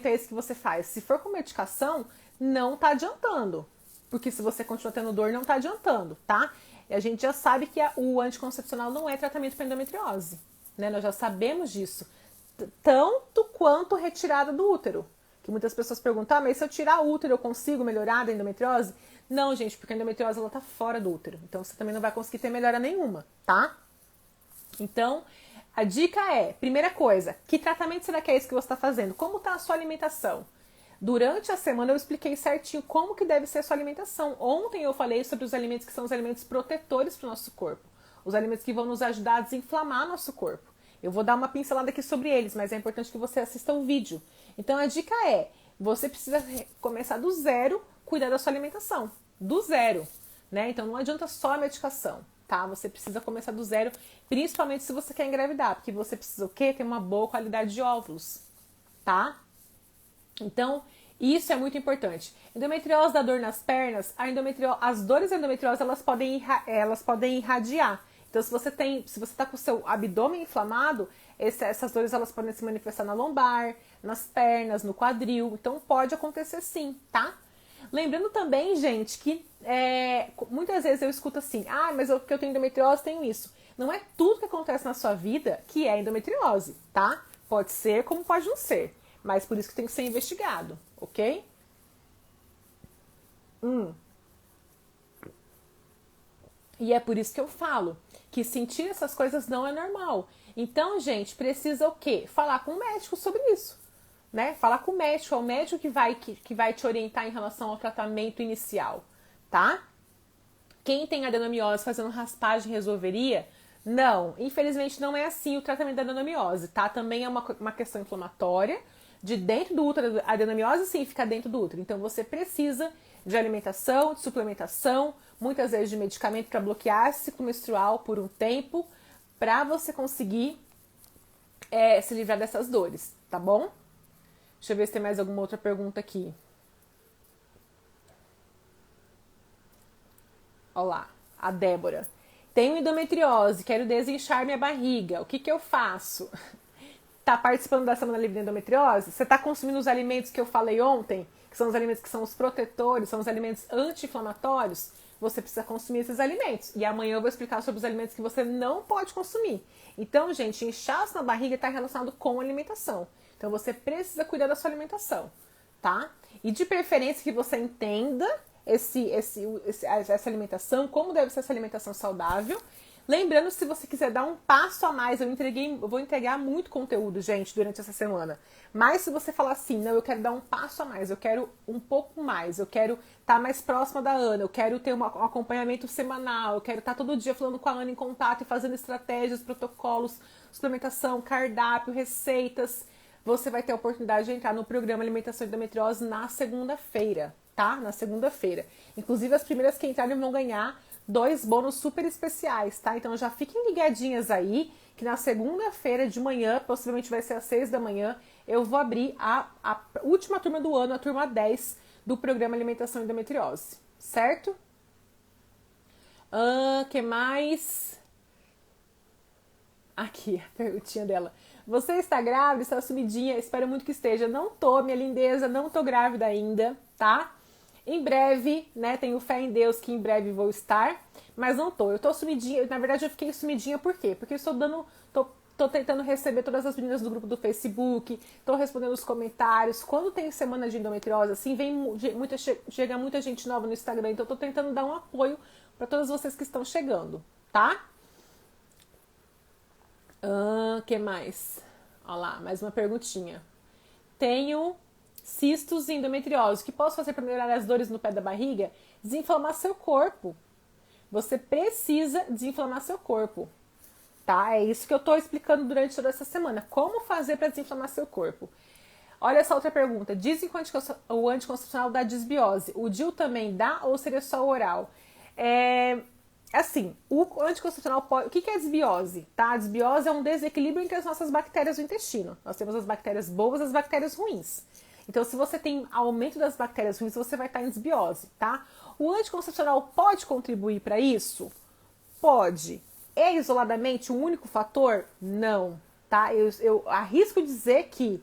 é esse que você faz? Se for com medicação, não tá adiantando. Porque se você continua tendo dor, não tá adiantando, tá? E a gente já sabe que o anticoncepcional não é tratamento para endometriose, né? Nós já sabemos disso. Tanto quanto retirada do útero. Que muitas pessoas perguntam, mas se eu tirar o útero eu consigo melhorar da endometriose? Não, gente, porque a endometriose ela tá fora do útero. Então você também não vai conseguir ter melhora nenhuma, tá? Então, a dica é, primeira coisa, que tratamento será que é esse que você está fazendo? Como está a sua alimentação? Durante a semana eu expliquei certinho como que deve ser a sua alimentação. Ontem eu falei sobre os alimentos que são os alimentos protetores para o nosso corpo. Os alimentos que vão nos ajudar a desinflamar nosso corpo. Eu vou dar uma pincelada aqui sobre eles, mas é importante que você assista o vídeo. Então a dica é, você precisa começar do zero, cuidar da sua alimentação. Do zero, né? Então não adianta só a medicação, tá? Você precisa começar do zero, principalmente se você quer engravidar, porque você precisa o quê? Ter uma boa qualidade de óvulos, tá? Então, isso é muito importante. Endometriose dá dor nas pernas, as dores da endometriose elas podem irradiar. Então, se você está com o seu abdômen inflamado, essas dores elas podem se manifestar na lombar, nas pernas, no quadril. Então, pode acontecer sim, tá? Lembrando também, gente, que muitas vezes eu escuto assim, mas porque eu tenho endometriose, tenho isso. Não é tudo que acontece na sua vida que é endometriose, tá? Pode ser como pode não ser. Mas por isso que tem que ser investigado, ok? E é por isso que eu falo que sentir essas coisas não é normal. Então, gente, precisa o quê? Falar com o médico sobre isso, né? Falar com o médico, é o médico que vai te orientar em relação ao tratamento inicial, tá? Quem tem adenomiose fazendo raspagem resolveria? Não, infelizmente não é assim o tratamento da adenomiose, tá? Também é uma questão inflamatória, de dentro do útero, a adenomiose sim fica dentro do útero. Então você precisa de alimentação, de suplementação, muitas vezes de medicamento para bloquear esse ciclo menstrual por um tempo, para você conseguir se livrar dessas dores, tá bom? Deixa eu ver se tem mais alguma outra pergunta aqui. Olá, a Débora. Tenho endometriose, quero desinchar minha barriga. O que eu faço? Tá participando da Semana Livre de Endometriose? Você tá consumindo os alimentos que eu falei ontem? Que são os alimentos que são os protetores, são os alimentos anti-inflamatórios? Você precisa consumir esses alimentos. E amanhã eu vou explicar sobre os alimentos que você não pode consumir. Então, gente, inchaço na barriga está relacionado com alimentação. Então, você precisa cuidar da sua alimentação, tá? E de preferência que você entenda essa alimentação, como deve ser essa alimentação saudável. Lembrando, se você quiser dar um passo a mais, eu vou entregar muito conteúdo, gente, durante essa semana. Mas se você falar assim, não, eu quero dar um passo a mais, eu quero um pouco mais, eu quero estar mais próxima da Ana, eu quero ter um acompanhamento semanal, eu quero estar todo dia falando com a Ana em contato e fazendo estratégias, protocolos, suplementação, cardápio, receitas, você vai ter a oportunidade de entrar no programa Alimentação e Endometriose na segunda-feira, tá? Na segunda-feira. Inclusive, as primeiras que entrarem vão ganhar 2 bônus super especiais, tá? Então já fiquem ligadinhas aí, que na segunda-feira de manhã, possivelmente vai ser às 6 da manhã, eu vou abrir a última turma do ano, a turma 10 do programa Alimentação e Endometriose, certo? Que mais? Aqui, a perguntinha dela. Você está grávida? Está sumidinha? Espero muito que esteja. Não tô, minha lindeza, não tô grávida ainda, tá? Em breve, né, tenho fé em Deus que em breve vou estar, mas não tô. Eu tô sumidinha, na verdade eu fiquei sumidinha por quê? Porque eu estou tô tentando receber todas as meninas do grupo do Facebook, tô respondendo os comentários. Quando tem semana de endometriose, assim, chega muita gente nova no Instagram, então eu tô tentando dar um apoio para todas vocês que estão chegando, tá? Que mais? Olha lá, mais uma perguntinha. Tenho cistos e endometriose. O que posso fazer para melhorar as dores no pé da barriga? Desinflamar seu corpo. Você precisa desinflamar seu corpo, tá? É isso que eu tô explicando durante toda essa semana. Como fazer para desinflamar seu corpo? Olha essa outra pergunta. Dizem que o anticoncepcional dá desbiose. O DIU também dá ou seria só o oral? Assim, o anticoncepcional pode... O que é desbiose? Tá? A desbiose é um desequilíbrio entre as nossas bactérias do intestino. Nós temos as bactérias boas e as bactérias ruins. Então, se você tem aumento das bactérias ruins, você vai estar em desbiose, tá? O anticoncepcional pode contribuir para isso? Pode. É isoladamente o único fator? Não, tá? Eu arrisco dizer que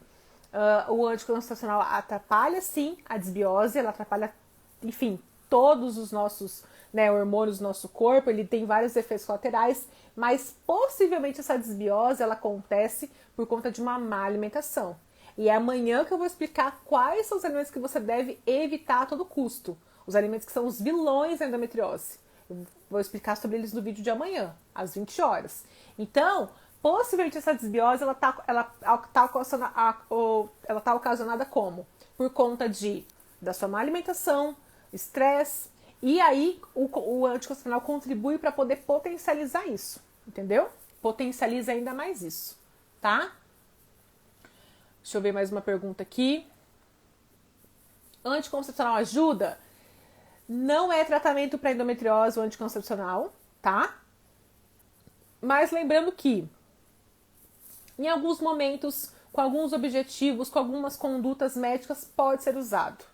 o anticoncepcional atrapalha, sim, a desbiose, ela atrapalha, enfim, todos os nossos, né, hormônios do nosso corpo, ele tem vários efeitos colaterais, mas possivelmente essa desbiose ela acontece por conta de uma má alimentação. E é amanhã que eu vou explicar quais são os alimentos que você deve evitar a todo custo. Os alimentos que são os vilões da endometriose. Eu vou explicar sobre eles no vídeo de amanhã, às 20 horas. Então, possivelmente essa desbiose ela tá ocasionada como? Por conta da sua má alimentação, estresse, e aí o anticoncepcional contribui para poder potencializar isso, entendeu? Potencializa ainda mais isso, tá? Deixa eu ver mais uma pergunta aqui. Anticoncepcional ajuda? Não é tratamento para endometriose o anticoncepcional, tá? Mas lembrando que, em alguns momentos, com alguns objetivos, com algumas condutas médicas, pode ser usado,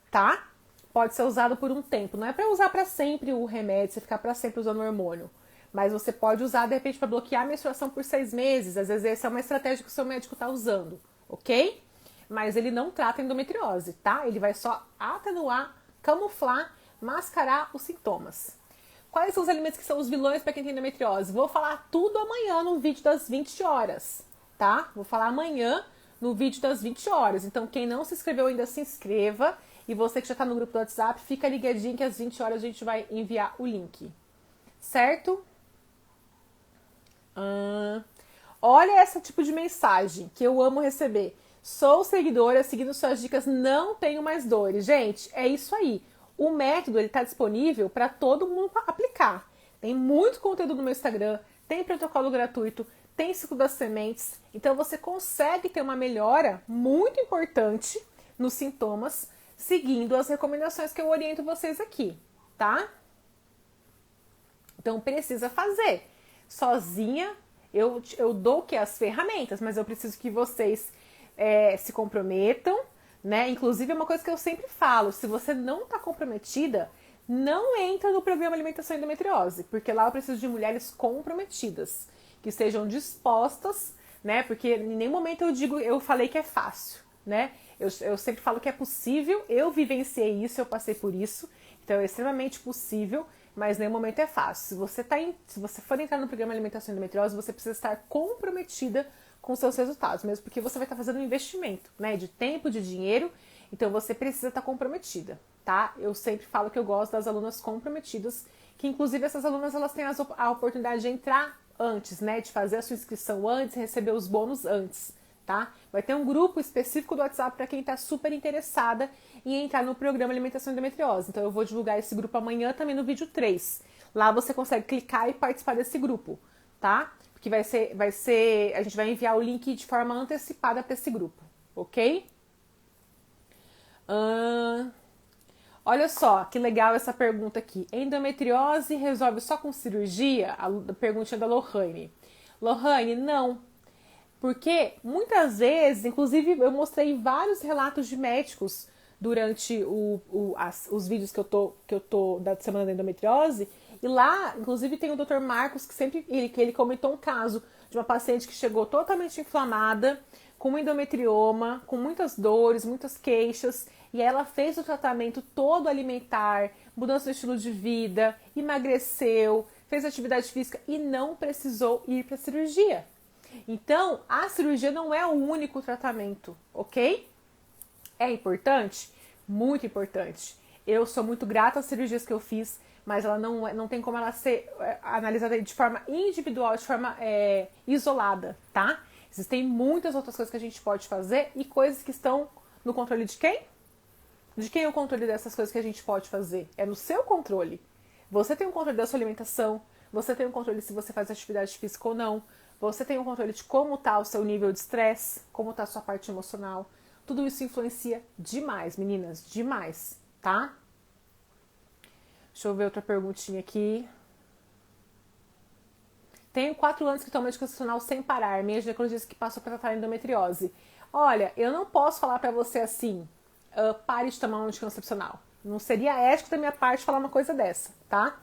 tá? Pode ser usado por um tempo. Não é para usar para sempre o remédio, você ficar para sempre usando o hormônio. Mas você pode usar, de repente, para bloquear a menstruação por 6 meses. Às vezes essa é uma estratégia que o seu médico está usando, ok? Mas ele não trata endometriose, tá? Ele vai só atenuar, camuflar, mascarar os sintomas. Quais são os alimentos que são os vilões para quem tem endometriose? Vou falar tudo amanhã no vídeo das 20 horas, tá? Vou falar amanhã no vídeo das 20 horas. Então, quem não se inscreveu ainda, se inscreva. E você que já está no grupo do WhatsApp, fica ligadinho que às 20 horas a gente vai enviar o link. Certo? Olha esse tipo de mensagem que eu amo receber. Sou seguidora, seguindo suas dicas, não tenho mais dores. Gente, é isso aí. O método está disponível para todo mundo aplicar. Tem muito conteúdo no meu Instagram, tem protocolo gratuito, tem ciclo das sementes. Então você consegue ter uma melhora muito importante nos sintomas, seguindo as recomendações que eu oriento vocês aqui, tá? Então precisa fazer. Sozinha, eu dou o que? As ferramentas, mas eu preciso que vocês se comprometam, né? Inclusive é uma coisa que eu sempre falo, se você não está comprometida, não entra no programa Alimentação e Endometriose, porque lá eu preciso de mulheres comprometidas, que estejam dispostas, né? Porque em nenhum momento eu falei que é fácil, né? Eu sempre falo que é possível, eu vivenciei isso, eu passei por isso, então é extremamente possível, mas em nenhum momento é fácil. Se você for entrar no programa Alimentação e Endometriose, você precisa estar comprometida com seus resultados, mesmo porque você vai estar fazendo um investimento, né, de tempo, de dinheiro, então você precisa estar comprometida, tá? Eu sempre falo que eu gosto das alunas comprometidas, que inclusive essas alunas elas têm a oportunidade de entrar antes, né, de fazer a sua inscrição antes, receber os bônus antes, tá? Vai ter um grupo específico do WhatsApp para quem está super interessada em entrar no programa Alimentação e Endometriose, então eu vou divulgar esse grupo amanhã também no vídeo 3. Lá você consegue clicar e participar desse grupo, tá? Que a gente vai enviar o link de forma antecipada para esse grupo, ok? Olha só, que legal essa pergunta aqui. Endometriose resolve só com cirurgia? A perguntinha da Lohane. Lohane, não. Porque muitas vezes, inclusive eu mostrei vários relatos de médicos durante os vídeos que eu tô da semana da endometriose. E lá, inclusive, tem o Dr. Marcos, que ele comentou um caso de uma paciente que chegou totalmente inflamada, com endometrioma, com muitas dores, muitas queixas, e ela fez o tratamento todo alimentar, mudança no estilo de vida, emagreceu, fez atividade física e não precisou ir para cirurgia. Então, a cirurgia não é o único tratamento, ok? É importante? Muito importante. Eu sou muito grata às cirurgias que eu fiz, mas ela não tem como ela ser analisada de forma individual, de forma isolada, tá? Existem muitas outras coisas que a gente pode fazer e coisas que estão no controle de quem? De quem é o controle dessas coisas que a gente pode fazer? É no seu controle. Você tem o controle da sua alimentação, você tem o controle se você faz atividade física ou não, você tem o controle de como está o seu nível de estresse, como está a sua parte emocional. Tudo isso influencia demais, meninas, demais, tá? Deixa eu ver outra perguntinha aqui. Tenho 4 anos que tomo anticoncepcional sem parar. Minha ginecologista que passou para tratar endometriose. Olha, eu não posso falar para você assim, pare de tomar um anticoncepcional. Não seria ético da minha parte falar uma coisa dessa, tá?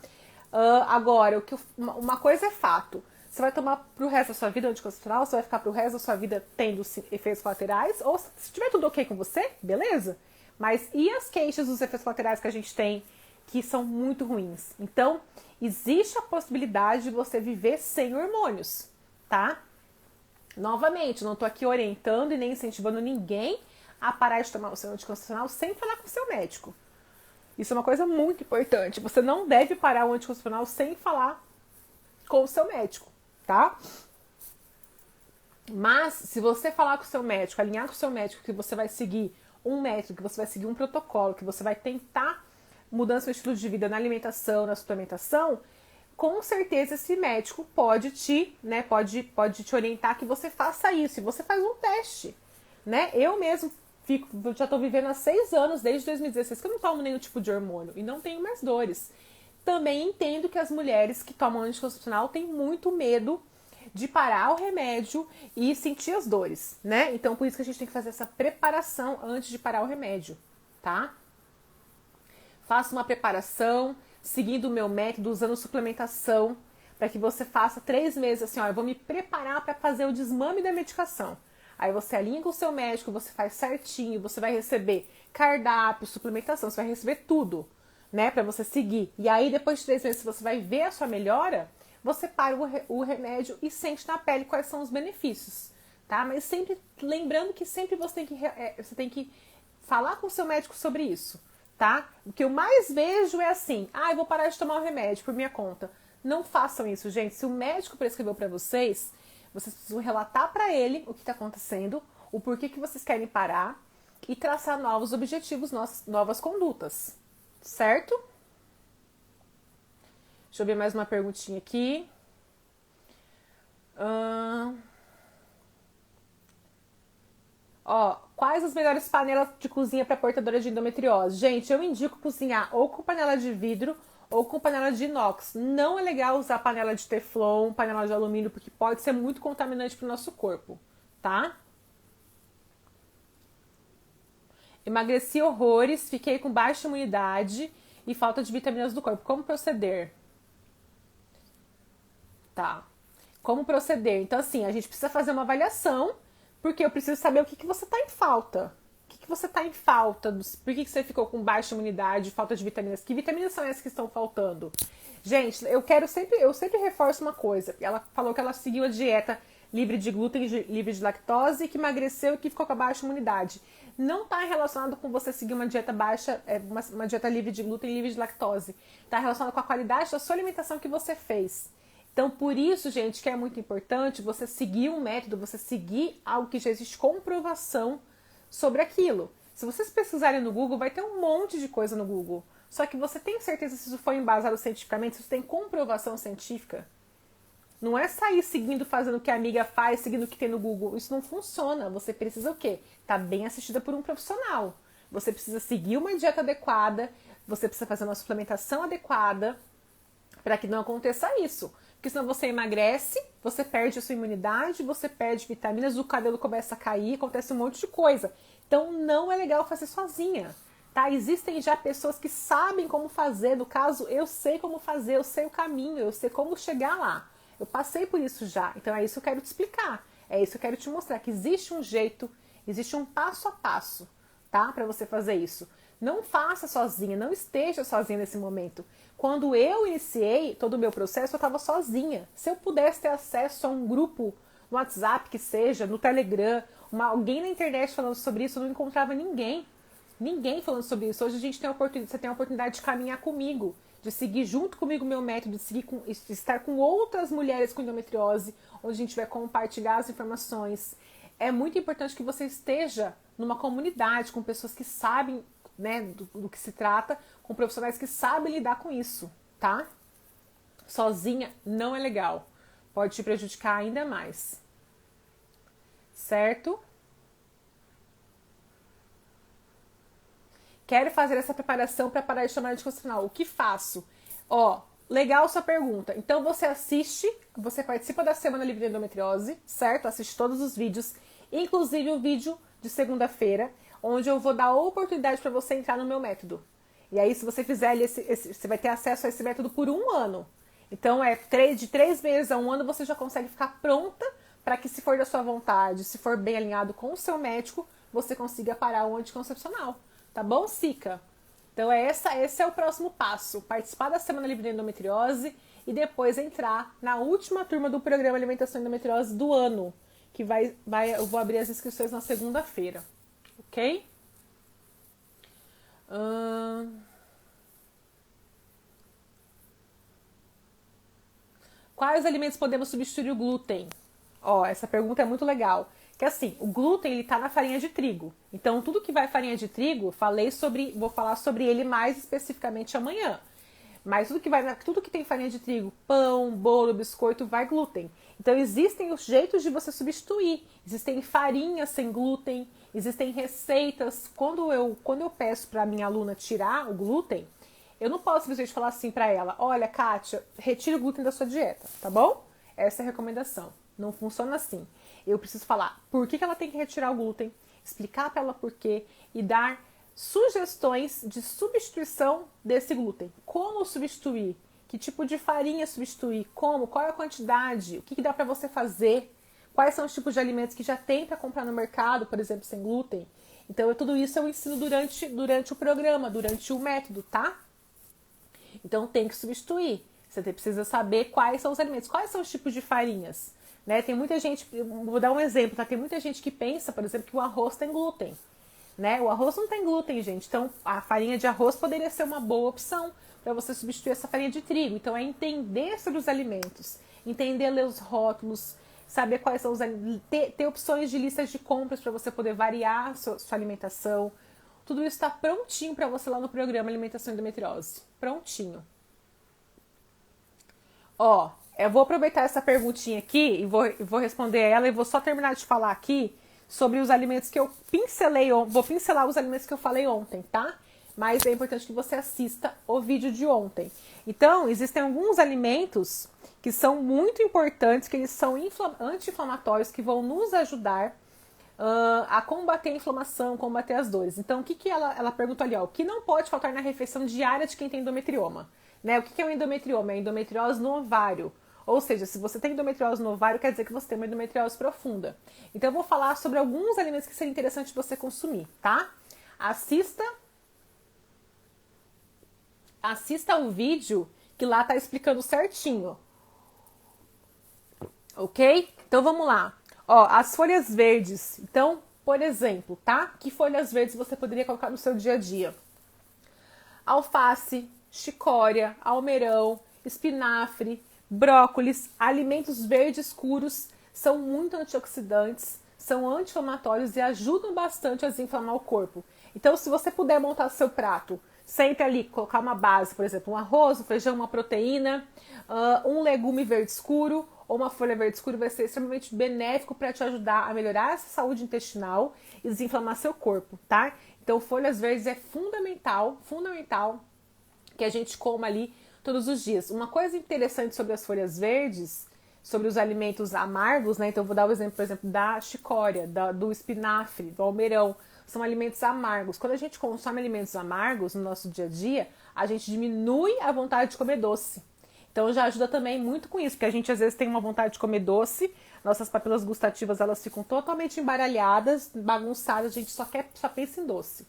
Agora, uma coisa é fato. Você vai tomar pro resto da sua vida anticoncepcional, você vai ficar pro resto da sua vida tendo efeitos colaterais, ou se tiver tudo ok com você, beleza? Mas e as queixas dos efeitos colaterais que a gente tem, que são muito ruins. Então, existe a possibilidade de você viver sem hormônios, tá? Novamente, não tô aqui orientando e nem incentivando ninguém a parar de tomar o seu anticoncepcional sem falar com o seu médico. Isso é uma coisa muito importante. Você não deve parar o anticoncepcional sem falar com o seu médico, tá? Mas, se você falar com o seu médico, alinhar com o seu médico que você vai seguir um método, que você vai seguir um protocolo, que você vai tentar mudança no estilo de vida, na alimentação, na suplementação, com certeza esse médico pode te orientar que você faça isso. E você faz um teste, né? Eu mesmo já estou vivendo há 6 anos, desde 2016, que eu não tomo nenhum tipo de hormônio e não tenho mais dores. Também entendo que as mulheres que tomam anticoncepcional têm muito medo de parar o remédio e sentir as dores, né? Então, por isso que a gente tem que fazer essa preparação antes de parar o remédio, tá? Faça uma preparação, seguindo o meu método, usando suplementação, para que você faça 3 meses assim, ó, eu vou me preparar para fazer o desmame da medicação. Aí você alinha com o seu médico, você faz certinho, você vai receber cardápio, suplementação, você vai receber tudo, né, para você seguir. E aí, depois de 3 meses, você vai ver a sua melhora, você para o remédio e sente na pele quais são os benefícios, tá? Mas sempre lembrando que sempre você tem que falar com o seu médico sobre isso, tá? O que eu mais vejo é assim, eu vou parar de tomar o remédio por minha conta. Não façam isso, gente. Se o médico prescreveu para vocês precisam relatar para ele o que está acontecendo, o porquê que vocês querem parar e traçar novos objetivos, novas condutas, certo? Deixa eu ver mais uma perguntinha aqui. Quais as melhores panelas de cozinha para portadora de endometriose? Gente, eu indico cozinhar ou com panela de vidro ou com panela de inox. Não é legal usar panela de teflon, panela de alumínio, porque pode ser muito contaminante para o nosso corpo, tá? Emagreci horrores, fiquei com baixa imunidade e falta de vitaminas do corpo. Como proceder? Tá. Como proceder? Então, assim, a gente precisa fazer uma avaliação, porque eu preciso saber o que você está em falta. O que você está em falta? Por que você ficou com baixa imunidade, falta de vitaminas? Que vitaminas são essas que estão faltando? Gente, eu sempre reforço uma coisa. Ela falou que ela seguiu a dieta livre de glúten, livre de lactose, que emagreceu e que ficou com a baixa imunidade. Não está relacionado com você seguir uma dieta baixa, uma dieta livre de glúten, livre de lactose. Está relacionado com a qualidade da sua alimentação que você fez. Então, por isso, gente, que é muito importante você seguir um método, você seguir algo que já existe comprovação sobre aquilo. Se vocês pesquisarem no Google, vai ter um monte de coisa no Google. Só que você tem certeza se isso foi embasado cientificamente, se isso tem comprovação científica? Não é sair seguindo, fazendo o que a amiga faz, seguindo o que tem no Google. Isso não funciona. Você precisa o quê? Tá bem assistida por um profissional. Você precisa seguir uma dieta adequada, você precisa fazer uma suplementação adequada para que não aconteça isso. Porque senão você emagrece, você perde a sua imunidade, você perde vitaminas, o cabelo começa a cair, acontece um monte de coisa. Então não é legal fazer sozinha, tá? Existem já pessoas que sabem como fazer, no caso eu sei como fazer, eu sei o caminho, eu sei como chegar lá. Eu passei por isso já, então é isso que eu quero te explicar, é isso que eu quero te mostrar, que existe um jeito, existe um passo a passo, tá? Para você fazer isso. Não faça sozinha, não esteja sozinha nesse momento. Quando eu iniciei todo o meu processo, eu estava sozinha. Se eu pudesse ter acesso a um grupo no WhatsApp, que seja, no Telegram, alguém na internet falando sobre isso, eu não encontrava ninguém. Ninguém falando sobre isso. Hoje a gente você tem a oportunidade de caminhar comigo, de seguir junto comigo o meu método, de estar com outras mulheres com endometriose, onde a gente vai compartilhar as informações. É muito importante que você esteja numa comunidade com pessoas que sabem, né, do que se trata, com profissionais que sabem lidar com isso, tá? Sozinha não é legal. Pode te prejudicar ainda mais. Certo? Quero fazer essa preparação para parar de tomar anticoncepcional. O que faço? Legal sua pergunta. Então você você participa da Semana Livre de Endometriose, certo? Assiste todos os vídeos, inclusive o vídeo de segunda-feira, onde eu vou dar a oportunidade para você entrar no meu método. E aí, se você fizer você vai ter acesso a esse método por 1 ano. Então, de 3 meses a 1 ano, você já consegue ficar pronta para que, se for da sua vontade, se for bem alinhado com o seu médico, você consiga parar o anticoncepcional. Tá bom, Sica? Então, esse é o próximo passo, participar da Semana Livre de Endometriose e depois entrar na última turma do programa Alimentação e Endometriose do ano, que eu vou abrir as inscrições na segunda-feira, ok? Quais alimentos podemos substituir o glúten? Essa pergunta é muito legal. Que assim, o glúten ele tá na farinha de trigo. Então, tudo que vai farinha de trigo, vou falar sobre ele mais especificamente amanhã. Mas tudo que tem farinha de trigo, pão, bolo, biscoito, vai glúten. Então, existem os jeitos de você substituir. Existem farinhas sem glúten, existem receitas. Quando eu peço para minha aluna tirar o glúten, eu não posso simplesmente falar assim para ela: olha, Kátia, retira o glúten da sua dieta, tá bom? Essa é a recomendação. Não funciona assim. Eu preciso falar por que ela tem que retirar o glúten, explicar para ela por quê e dar sugestões de substituição desse glúten. Como substituir? Que tipo de farinha substituir? Como? Qual é a quantidade? O que dá para você fazer? Quais são os tipos de alimentos que já tem para comprar no mercado, por exemplo, sem glúten? Então, tudo isso eu ensino durante o programa, durante o método, tá? Então, tem que substituir. Você precisa saber quais são os alimentos, quais são os tipos de farinhas. Né? Tem muita gente, vou dar um exemplo, tá? Tem muita gente que pensa, por exemplo, que o arroz tem glúten. Né? O arroz não tem glúten, gente. Então, a farinha de arroz poderia ser uma boa opção para você substituir essa farinha de trigo. Então, é entender sobre os alimentos, entender, ler os rótulos, saber quais são ter opções de listas de compras para você poder variar a sua alimentação. Tudo isso está prontinho para você lá no programa Alimentação e Endometriose. Prontinho. Eu vou aproveitar essa perguntinha aqui e vou responder ela e vou só terminar de falar aqui sobre os alimentos que eu pincelei ontem. Vou pincelar os alimentos que eu falei ontem, tá? Mas é importante que você assista o vídeo de ontem. Então, existem alguns alimentos que são muito importantes, que eles são anti-inflamatórios, que vão nos ajudar a combater a inflamação, combater as dores. Então, o que ela perguntou ali? O que não pode faltar na refeição diária de quem tem endometrioma? Né? O que é o endometrioma? É a endometriose no ovário. Ou seja, se você tem endometriose no ovário, quer dizer que você tem uma endometriose profunda. Então, eu vou falar sobre alguns alimentos que seria interessante você consumir, tá? Assista o vídeo que lá tá explicando certinho. Ok? Então, vamos lá. As folhas verdes. Então, por exemplo, tá? Que folhas verdes você poderia colocar no seu dia a dia? Alface, chicória, almeirão, espinafre, brócolis, alimentos verdes escuros são muito antioxidantes, são anti-inflamatórios e ajudam bastante a desinflamar o corpo. Então, se você puder montar seu prato, sempre ali colocar uma base, por exemplo, um arroz, um feijão, uma proteína, um legume verde escuro ou uma folha verde escura, vai ser extremamente benéfico para te ajudar a melhorar essa saúde intestinal e desinflamar seu corpo, tá? Então, folhas verdes é fundamental que a gente coma ali todos os dias. Uma coisa interessante sobre as folhas verdes, sobre os alimentos amargos, né? Então, eu vou dar o exemplo, por exemplo, da chicória, do espinafre, do almeirão. São alimentos amargos. Quando a gente consome alimentos amargos no nosso dia a dia, a gente diminui a vontade de comer doce. Então, já ajuda também muito com isso, porque a gente às vezes tem uma vontade de comer doce, nossas papilas gustativas elas ficam totalmente embaralhadas, bagunçadas, a gente só pensa em doce.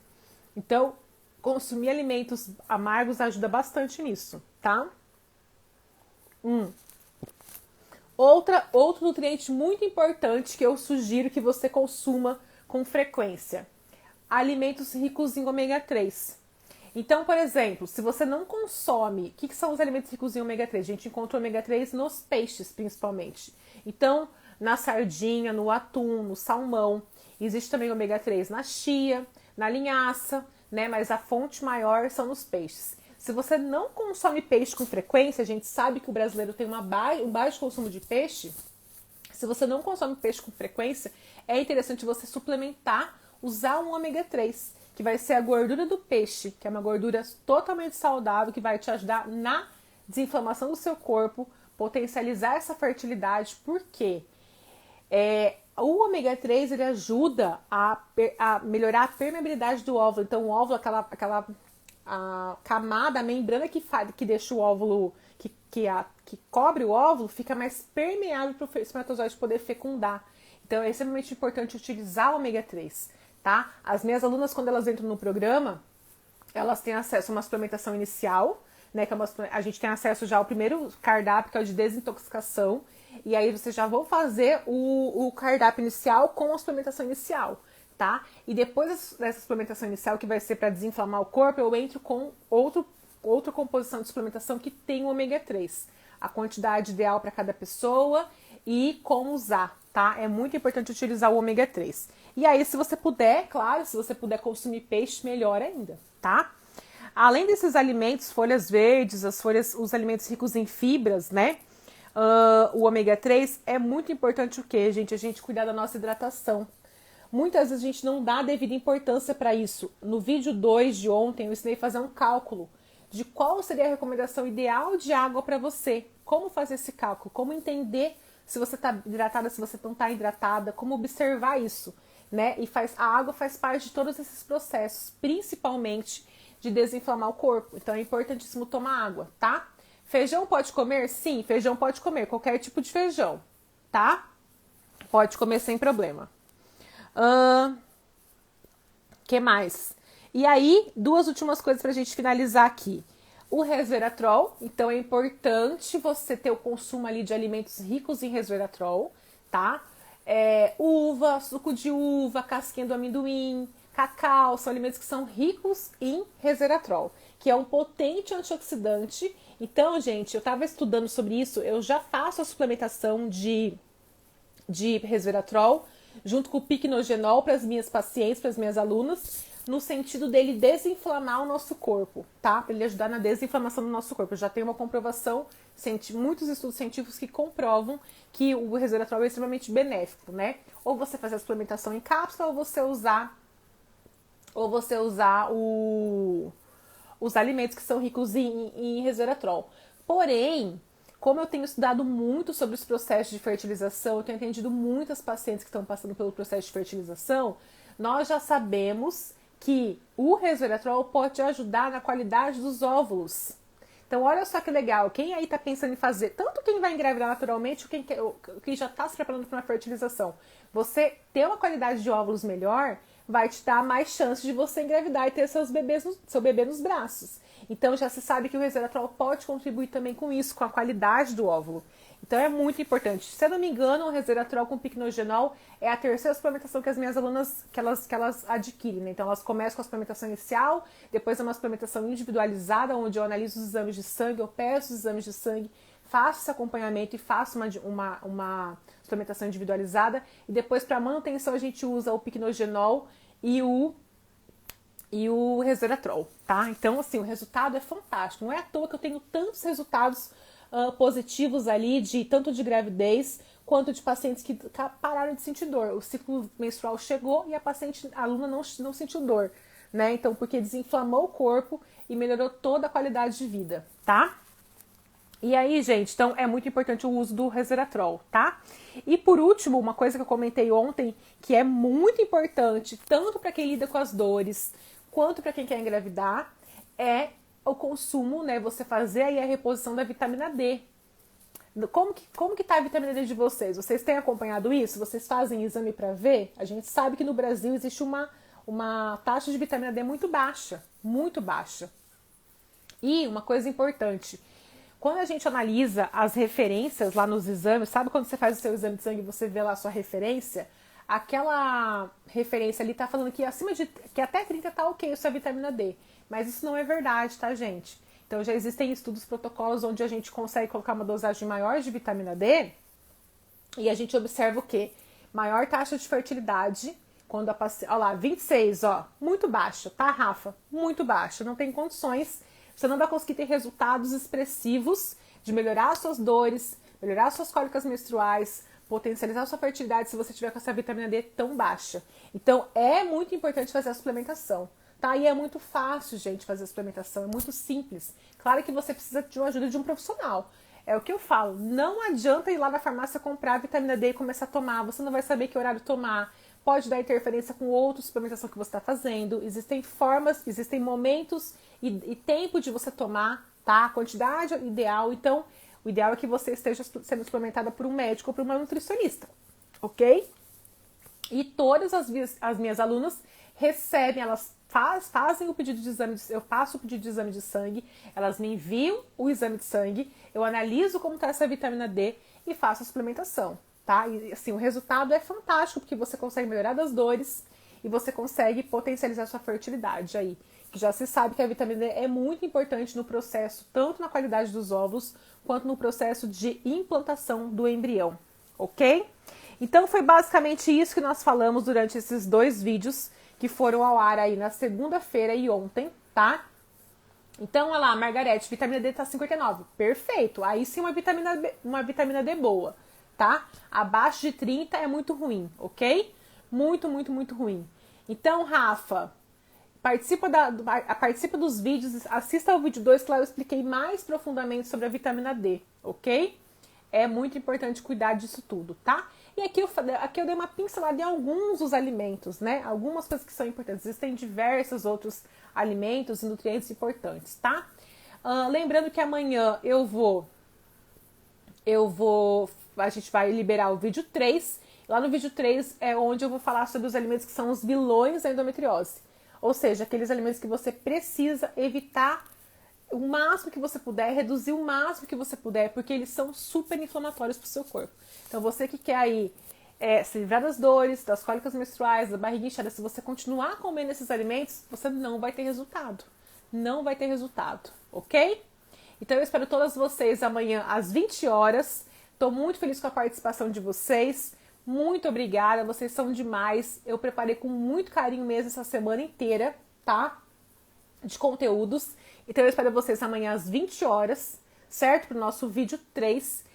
Então, consumir alimentos amargos ajuda bastante nisso, tá? Outro nutriente muito importante que eu sugiro que você consuma com frequência: alimentos ricos em ômega 3. Então, por exemplo, se você não consome... O que são os alimentos ricos em ômega 3? A gente encontra ômega 3 nos peixes, principalmente. Então, na sardinha, no atum, no salmão. Existe também ômega 3 na chia, na linhaça, né? Mas a fonte maior são nos peixes. Se você não consome peixe com frequência, a gente sabe que o brasileiro tem um baixo consumo de peixe. Se você não consome peixe com frequência, é interessante você suplementar, usar um ômega 3, que vai ser a gordura do peixe, que é uma gordura totalmente saudável, que vai te ajudar na desinflamação do seu corpo, potencializar essa fertilidade, porque o ômega 3 ele ajuda a melhorar a permeabilidade do óvulo. Então, o óvulo, aquela camada, a membrana que deixa o óvulo, que cobre o óvulo, fica mais permeável para o espermatozoide poder fecundar. Então, é extremamente importante utilizar o ômega 3. Tá? As minhas alunas, quando elas entram no programa, elas têm acesso a uma suplementação inicial, né? Que é a gente tem acesso já ao primeiro cardápio, que é o de desintoxicação. E aí vocês já vão fazer o cardápio inicial com a suplementação inicial, tá? E depois dessa suplementação inicial, que vai ser para desinflamar o corpo, eu entro com outra composição de suplementação que tem o ômega 3. A quantidade ideal para cada pessoa e como usar, tá? É muito importante utilizar o ômega 3. E aí, se você puder, claro, se você puder consumir peixe, melhor ainda, tá? Além desses alimentos, folhas verdes, os alimentos ricos em fibras, né? O ômega 3 é muito importante o quê, gente? A gente cuidar da nossa hidratação. Muitas vezes a gente não dá devida importância para isso. No vídeo 2 de ontem, eu ensinei a fazer um cálculo de qual seria a recomendação ideal de água para você. Como fazer esse cálculo? Como entender se você está hidratada, se você não está hidratada, como observar isso, né? E a água faz parte de todos esses processos, principalmente de desinflamar o corpo. Então é importantíssimo tomar água, tá? Feijão pode comer? Sim, feijão pode comer, qualquer tipo de feijão, tá? Pode comer sem problema. Que mais? E aí, duas últimas coisas pra gente finalizar aqui. O resveratrol, então é importante você ter o consumo ali de alimentos ricos em resveratrol, tá? Uva, suco de uva, casquinha do amendoim, cacau, são alimentos que são ricos em resveratrol, que é um potente antioxidante. Então, gente, eu estava estudando sobre isso, eu já faço a suplementação de resveratrol junto com o picnogenol para as minhas pacientes, para as minhas alunas, no sentido dele desinflamar o nosso corpo, tá? Para ele ajudar na desinflamação do nosso corpo. Eu já tenho uma comprovação, muitos estudos científicos que comprovam que o resveratrol é extremamente benéfico, né? Ou você fazer a suplementação em cápsula, ou você usar os alimentos que são ricos em resveratrol. Porém, como eu tenho estudado muito sobre os processos de fertilização, eu tenho atendido muitas pacientes que estão passando pelo processo de fertilização, nós já sabemos que o resveratrol pode ajudar na qualidade dos óvulos. Então, olha só que legal. Quem aí está pensando em fazer, tanto quem vai engravidar naturalmente, quem já está se preparando para uma fertilização, você ter uma qualidade de óvulos melhor vai te dar mais chance de você engravidar e ter seu bebê nos braços. Então, já se sabe que o resveratrol pode contribuir também com isso, com a qualidade do óvulo. Então, é muito importante. Se eu não me engano, o resveratrol com picnogenol é a terceira suplementação que as minhas alunas que elas adquirem, né? Então, elas começam com a suplementação inicial, depois é uma suplementação individualizada, onde eu analiso os exames de sangue, eu peço os exames de sangue, faço esse acompanhamento e faço uma suplementação individualizada. E depois, para manutenção, a gente usa o picnogenol e o resveratrol, tá? Então, assim, o resultado é fantástico. Não é à toa que eu tenho tantos resultados positivos ali, tanto de gravidez quanto de pacientes que pararam de sentir dor. O ciclo menstrual chegou e a aluna não sentiu dor, né? Então, porque desinflamou o corpo e melhorou toda a qualidade de vida, tá? E aí, gente, então é muito importante o uso do resveratrol, tá? E por último, uma coisa que eu comentei ontem, que é muito importante, tanto para quem lida com as dores, quanto para quem quer engravidar, é o consumo, né? Você fazer aí a reposição da vitamina D. Como que tá a vitamina D de vocês? Vocês têm acompanhado isso? Vocês fazem exame para ver? A gente sabe que no Brasil existe uma taxa de vitamina D muito baixa, muito baixa. E uma coisa importante, quando a gente analisa as referências lá nos exames, sabe quando você faz o seu exame de sangue e você vê lá a sua referência? Aquela referência ali tá falando que que até 30 tá ok a sua vitamina D. Mas isso não é verdade, tá, gente? Então já existem estudos, protocolos onde a gente consegue colocar uma dosagem maior de vitamina D e a gente observa o quê? Maior taxa de fertilidade quando a paciente... Olha lá, 26, ó, muito baixa, tá, Rafa? Muito baixa, não tem condições. Você não vai conseguir ter resultados expressivos de melhorar as suas dores, melhorar as suas cólicas menstruais, potencializar a sua fertilidade se você tiver com essa vitamina D tão baixa. Então, é muito importante fazer a suplementação, tá? E é muito fácil, gente, fazer a suplementação, é muito simples. Claro que você precisa de uma ajuda de um profissional. É o que eu falo, não adianta ir lá na farmácia comprar a vitamina D e começar a tomar, você não vai saber que horário tomar, pode dar interferência com outra suplementação que você está fazendo, existem formas, existem momentos e tempo de você tomar, tá? A quantidade ideal, então o ideal é que você esteja sendo suplementada por um médico ou por uma nutricionista, ok? E todas as minhas alunas, recebem, elas fazem o pedido de exame, eu faço o pedido de exame de sangue, elas me enviam o exame de sangue, eu analiso como está essa vitamina D e faço a suplementação, tá? E assim, o resultado é fantástico, porque você consegue melhorar das dores e você consegue potencializar sua fertilidade aí. Que já se sabe que a vitamina D é muito importante no processo, tanto na qualidade dos óvulos, quanto no processo de implantação do embrião, ok? Então foi basicamente isso que nós falamos durante esses 2 vídeos que foram ao ar aí na segunda-feira e ontem, tá? Então, olha lá, Margarete, vitamina D tá 59. Perfeito. Aí sim uma vitamina D boa, tá? Abaixo de 30 é muito ok? Muito, muito, muito ruim. Então, Rafa, participa dos vídeos, assista ao vídeo 2, que lá eu expliquei mais profundamente sobre a vitamina D, ok? É muito importante cuidar disso tudo, tá? E aqui eu dei uma pincelada em alguns dos alimentos, né? Algumas coisas que são importantes. Existem diversos outros alimentos e nutrientes importantes, tá? Lembrando que amanhã a gente vai liberar o vídeo 3. Lá no vídeo 3 é onde eu vou falar sobre os alimentos que são os vilões da endometriose. Ou seja, aqueles alimentos que você precisa evitar o máximo que você puder, reduzir o máximo que você puder, porque eles são super inflamatórios para o seu corpo. Então, você que quer aí se livrar das dores, das cólicas menstruais, da barriga inchada, se você continuar comendo esses alimentos, você não vai ter resultado. Não vai ter resultado, ok? Então, eu espero todas vocês amanhã às 20 horas. Estou muito feliz com a participação de vocês. Muito obrigada, vocês são demais. Eu preparei com muito carinho mesmo essa semana inteira, tá? De conteúdos. Então eu espero vocês amanhã às 20 horas, certo? Para o nosso vídeo 3.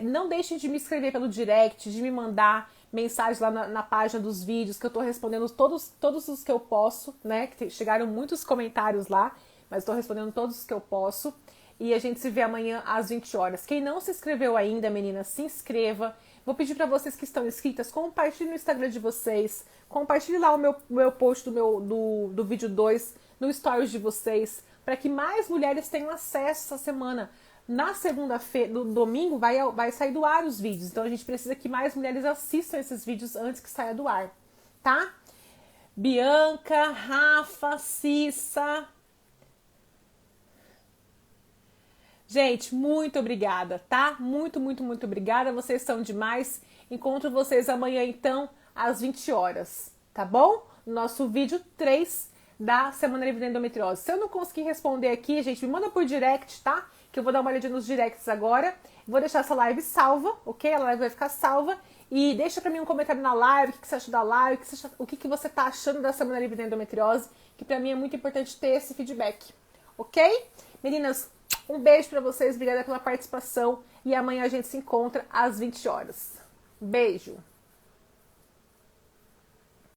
Não deixem de me escrever pelo direct, de me mandar mensagem lá na página dos vídeos, que eu tô respondendo todos os que eu posso, né? Que chegaram muitos comentários lá, mas estou respondendo todos os que eu posso. E a gente se vê amanhã às 20 horas. Quem não se inscreveu ainda, meninas, se inscreva. Vou pedir para vocês que estão inscritas, compartilhem no Instagram de vocês, compartilhem lá o meu post do vídeo 2 no stories de vocês, para que mais mulheres tenham acesso essa semana. Na segunda-feira, no domingo, vai sair do ar os vídeos. Então a gente precisa que mais mulheres assistam esses vídeos antes que saia do ar, tá? Bianca, Rafa, Cissa. Gente, muito obrigada, tá? Muito, muito, muito obrigada. Vocês são demais. Encontro vocês amanhã, então, às 20 horas, tá bom? Nosso vídeo 3 da Semana Livre da Endometriose. Se eu não conseguir responder aqui, gente, me manda por direct, tá? Que eu vou dar uma olhadinha nos directs agora. Vou deixar essa live salva, ok? A live vai ficar salva. E deixa pra mim um comentário na live, o que você achou da live, o que você tá achando da Semana Livre da Endometriose, que pra mim é muito importante ter esse feedback, ok? Meninas, um beijo pra vocês, obrigada pela participação. E amanhã a gente se encontra às 20 horas. Beijo!